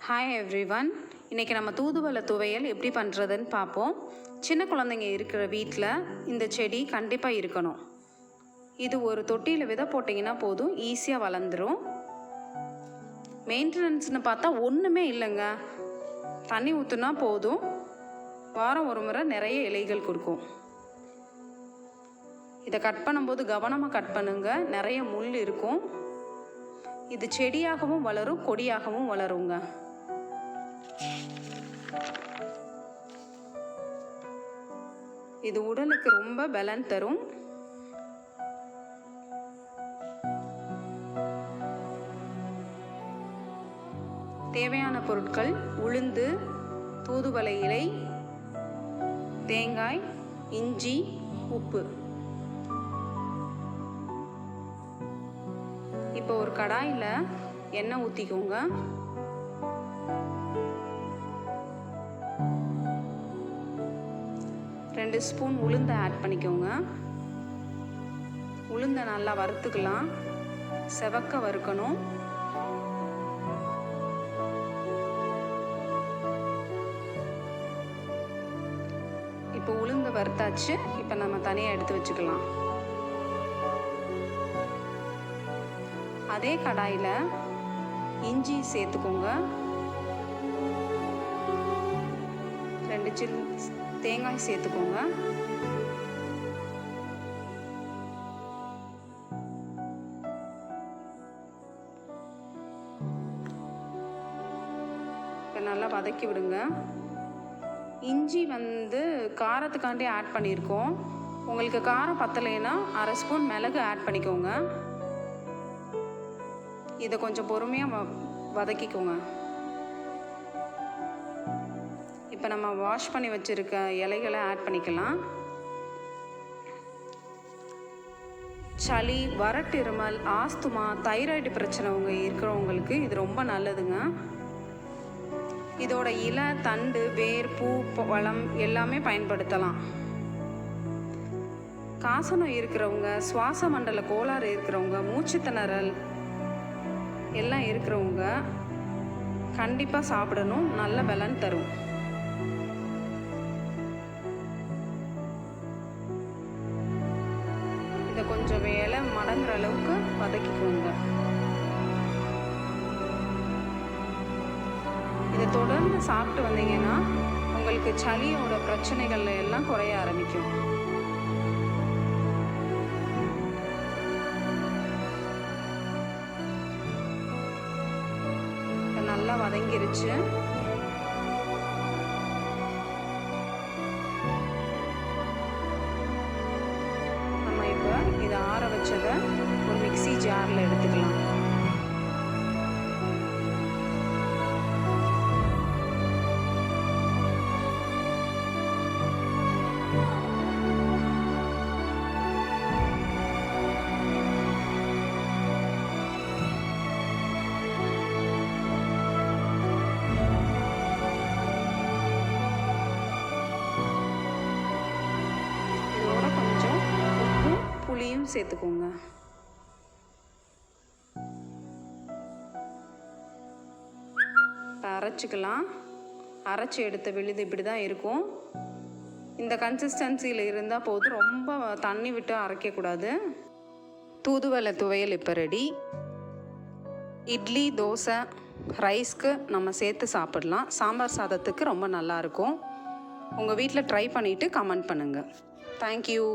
Hi everyone. இன்றைக்கி நம்ம தூதுவளை துவையல் எப்படி பண்ணுறதுன்னு பார்ப்போம். சின்ன குழந்தைங்க இருக்கிற வீட்டில் இந்த செடி கண்டிப்பாக இருக்கணும். இது ஒரு தொட்டியில் விதை போட்டிங்கன்னா போதும், ஈஸியாக வளர்ந்துடும். மெயின்டெனன்ஸ்னு பார்த்தா ஒன்றுமே இல்லைங்க. தண்ணி ஊற்றுனா போதும், வாரம் ஒரு முறை நிறைய இலைகள் கொடுக்கும். இதை கட் பண்ணும்போது கவனமாக கட் பண்ணுங்க, நிறைய முள் இருக்கும். இது செடியாகவும் வளரும், கொடியாகவும் வளருங்க. இது உடலுக்கு ரொம்ப பலன் தரும். தேவையான பொருட்கள்: உளுந்து, தூதுவளை இலை, தேங்காய், இஞ்சி, உப்பு. இப்போ ஒரு கடாயில் எண்ணெய் ஊற்றிக்கோங்க. ரெண்டு ஸ்பூன் உளுந்தை ஆட் பண்ணிக்கோங்க. உளுந்தை நல்லா வறுத்துக்கலாம், செவக்க வறுக்கணும். இப்போ உளுந்தை வறுத்தாச்சு. இப்போ நம்ம தனியாக எடுத்து வச்சுக்கலாம். அதே கடாயில் இஞ்சி சேர்த்துக்கோங்க. 2 சில் தேங்காய் சேர்த்துக்கோங்க. இப்போ நல்லா வதக்கி விடுங்க. இஞ்சி காரத்துக்காண்டி ஆட் பண்ணியிருக்கோம். உங்களுக்கு காரம் பத்தலைன்னா 1/2 ஸ்பூன் மிளகு ஆட் பண்ணிக்கோங்க. இதை கொஞ்சம் பொறுமையாக வதக்கிக்கோங்க. இப்போ நம்ம வாஷ் பண்ணி வச்சுருக்க இலைகளை ஆட் பண்ணிக்கலாம். சளி, வறட்டிருமல், ஆஸ்துமா, தைராய்டு பிரச்சனை இருக்கிறவங்களுக்கு இது ரொம்ப நல்லதுங்க. இதோட இலை, தண்டு, வேர், பூ, பழம் எல்லாமே பயன்படுத்தலாம். காசநோய் இருக்கிறவங்க, சுவாச மண்டல கோளாறு இருக்கிறவங்க, மூச்சு திணறல் எல்லாம் இருக்கிறவங்க கண்டிப்பாக சாப்பிடணும். நல்ல பலன் தரும். இதை கொஞ்சம் வேலை மடங்குற அளவுக்கு வதக்கிக்கோங்க. இதை தொடர்ந்து சாப்பிட்டு வந்தீங்கன்னா உங்களுக்கு சளியோட பிரச்சனைகள் எல்லாம் குறைய ஆரம்பிக்கும். நல்லா வதங்கிருச்சு. நம்ம இப்போ இதை ஆற வச்சதை ஒரு மிக்ஸி ஜாரில் எடுத்துக்கலாம். புளியும் சேர்த்துக்கோங்க. இப்போ அரைச்சிக்கலாம். அரைச்சி எடுத்த விழுது இப்படி தான் இருக்கும். இந்த கன்சிஸ்டன்சியில் இருந்தால் போதும், ரொம்ப தண்ணி விட்டு அரைக்கக்கூடாது. தூதுவளை துவையல் இப்போ ரெடி. இட்லி, தோசை, ரைஸ்க்கு நம்ம சேர்த்து சாப்பிடலாம். சாம்பார் சாதத்துக்கு ரொம்ப நல்லாயிருக்கும். உங்கள் வீட்டில் ட்ரை பண்ணிவிட்டு கமெண்ட் பண்ணுங்கள். தேங்க்யூ.